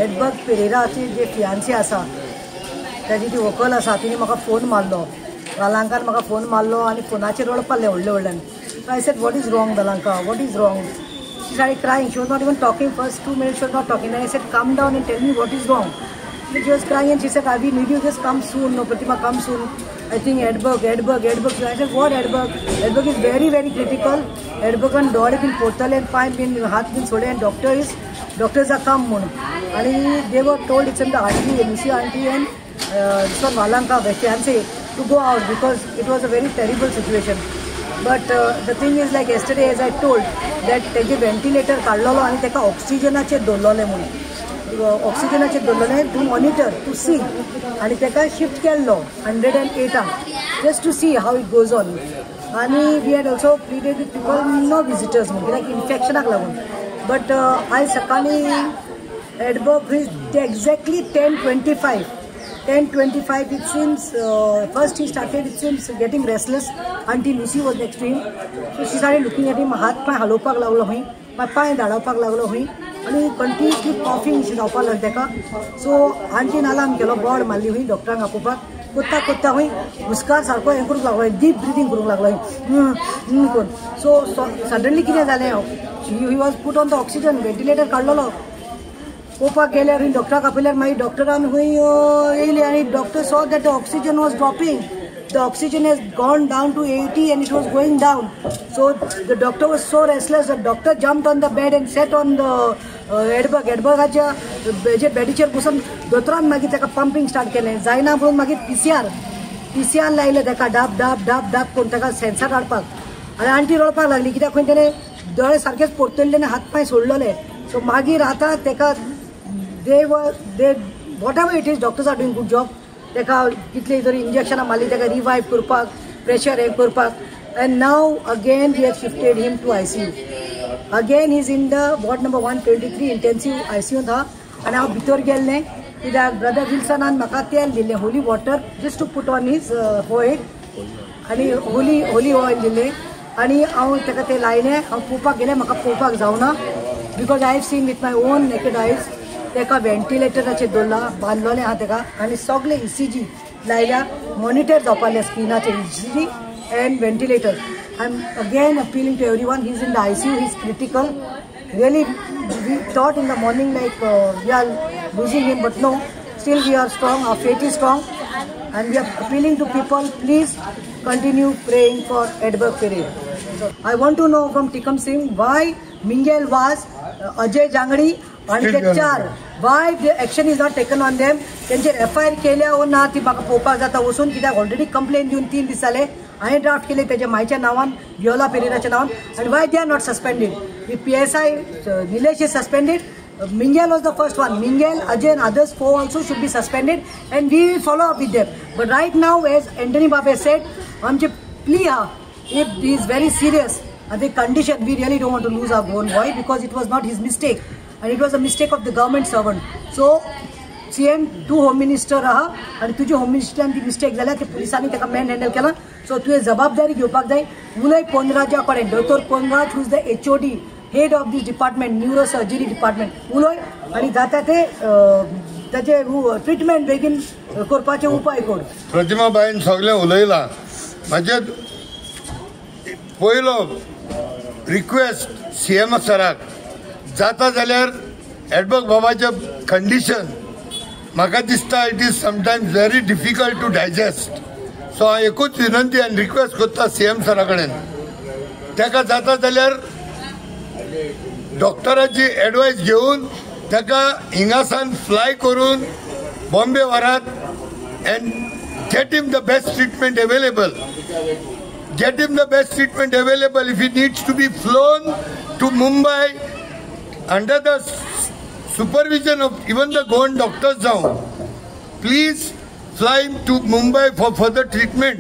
Edberg पेरेराची जे fiancée आसा ताजी ती व्हंकल आसा तिने म्हाका फोन मारलो, दालांकान म्हाका फोन मारलो आनी फोनाचेर रडपालें व्हडल्यान. I said what is wrong दालांका, what is wrong. She started crying. She was not even talking. First 2 minutes she was not talking. Then I said, calm down and tell me what is wrong. She was crying and she said, we need you, just come soon. No, Pratima, come soon. I think Edberg. So I said, what Edberg? Edberg is very, very critical. Edberg and daughter in portal and fine bin hath been sold and doctors are come. And they were told it's in the auntie, Lucy auntie and this one Valanka, fiancé, to go out because it was a very terrible situation. But the thing is, like yesterday as I told, that तेजे ventilator काढलेलो आणि तेका ऑक्सिजनाचे दवरलेले म्हणून ऑक्सिजनाचे दवरलेले to monitor to सी आणि तेका shift केल्लो 108 just to see how it goes on. आणि we had also pleaded with people no visitors म्हणून like इन्फेक्शनाक लागून. But आयज सकाळी Edberg reached exactly 10:25 it seems. First he started, it seems, getting restless. Auntie Lucy was next to him, so she started looking at him. हात पाय हलोवपाक लागलो हूँ, पाय धाडवपाक लागलो हूँ आणि कंटिन्युअसली कॉफिंग जावपाक लागलें तेका. सो आंटीन अलार्म केलो, बोर्ड मारली हूँ डॉक्टरांक आपोवपाक. कोत्ता हूँ हुस्कार सारको हें करूंक लागलो, डीप ब्रिथींग करूंक लागलो करून. सो सडनली कितें जालें, he was put on the oxygen, ventilator काडलेलो. पोवपाक गेल्यार डॉक्टराक आपयल्यार मागीर डॉक्टरान हूंय येयले आनी doctor saw that the oxygen was dropping. The oxygen has gone down to 80 and it was going down. So the doctor was so restless. The doctor jumped on the bed and sat on the Edbergaच्या जे बेडीचेर बसून दोतोरान मागीर तेका pumping start केलें. जायना म्हणून मागीर PCR लायले तेका डाब करून तेका सेन्सर काडपाक. आनी आंटी रडपाक लागली कित्याक खंय तेणें दोळे सारकेच पोरतल्ले आनी हात पाय सोडलेले. सो मागीर आतां तेका they whatever it is, doctors are doing good job. तेका कितले तरी इंजेक्शनां मारली तेका रिवाइव करपाक, प्रेशर हें करपाक. And now again we have shifted him to ICU. Again he is in the ward number 123 intensive ICU था. आनी हांव भितर गेल्लें कित्याक ब्रदर विल्सनान म्हाका तेल दिल्लें, holy water, just to put on his forehead आनी होली ऑयल दिल्लें आनी हांव तेका तें लायलें. हांव पोवपाक गेलें, म्हाका पोवपाक जावना because I have seen with my own naked आयज. तेका वेंटिलेटराचेर दवरला, बांदलोलें आहा तेका आनी सगळे ECG लायल्या, monitor जावपाले स्क्रिनाचेर ECG and ventilator. I'm again appealing to everyone. He's in the ICU. He's critical. Really, we thought in the morning like we are losing him, but no. Still, we are strong. Our faith is strong, and we are appealing to people. Please continue praying for Edberg Pere. I want to know from Tikam Singh why Mingal was Ajay Jangdi and Tekchar. Why the action is not taken on them? त्यांचे FIR केल्या हो ना ती म्हाका पोवपाक जाता वचून, कित्याक ऑलरेडी कंप्लेन दिवन 3 दीस जाले. हांवें ड्राफ्ट केले तेच्या मायच्या नांवान, वियोला पेरेराच्या नांवान. आनी why they are not suspended? PSI Nilesh is suspended. Mingal was the first one. Mingal, Ajay and others 4 also should be suspended and we will follow up with them. But right now, as Anthony Babe said, आमचे plea if he is very serious and the condition, we really don't want to lose our own boy because it was not his mistake and it was a mistake of the government servant. So CM तू home minister आहा आणि तुझे home मिनिस्टरान ती mistake जाल्या ते पुलिसांनी तेका man handle केला. सो तुवें जबाबदारी घेवपाक जाय. उलय पोंदराच्या कडेन डॉक्टर पोंदराज who is the HOD head of this department, neuro surgery department, उलय आनी जाता ते ताचे ट्रिटमेंट बेगीन करपाचे उपाय कर. प्रतिमा बाईन सगळें उलयलां. म्हाजे पयलो रिक्वेस्ट CM सराक जाता जाल्यार एडबर्ग बाबाचें कंडिशन म्हाका दिसता it is sometimes very difficult to digest. So हांव एकूच विनंती आनी रिक्वेस्ट करता CM सरा कडेन, तेका जाता जाल्यार डॉक्टराची एडवायस घेवन तेका हिंगासान फ्लाय करून बॉम्बे व्हरात and get him the best treatment available. Get him the best treatment available. If he needs to be flown to Mumbai under the supervision of even the Goan doctors now, please fly him to Mumbai for further treatment.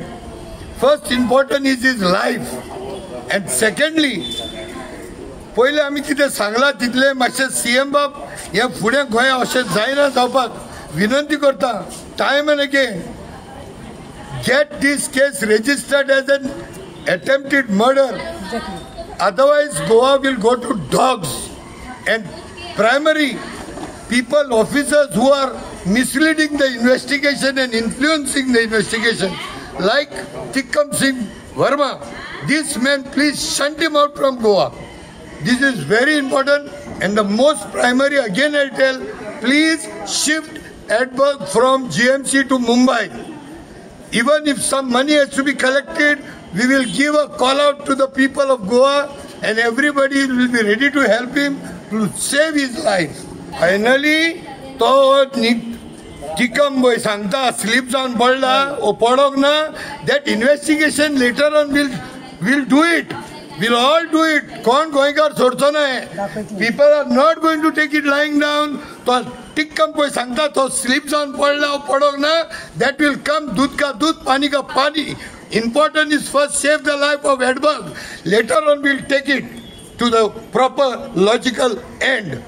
First important is his life, and secondly, पहिले आमी कितें सांगला तितले मातशें CM बाब हे फुडें गोंय अशें जायना जावपाक विनंती करता. Time and again get this case registered as an attempted murder. Otherwise Goa will go to dogs. And primary people, officers who are misleading the investigation and influencing the investigation, like Tikam Singh Verma. This man, please shunt him out from Goa. This is very important, and the most primary, again I tell, please shift Edberg from GMC to Mumbai. Even if some money has to be collected, we will give a call out to the people of Goa, and everybody will be ready to help him to save his life. Finally, Tikam boy sangta sleep on padla o padok na, that investigation later on will do it. We'll all do it. Kaun goingar sodta na hai. People are not going to take it lying down. So Tikam boy sangta to sleeps on padla o padok na, that will come. Dudh ka dudh, pani ka pani. Important is first save the life of Edberg. Later on we'll take it to the proper logical end.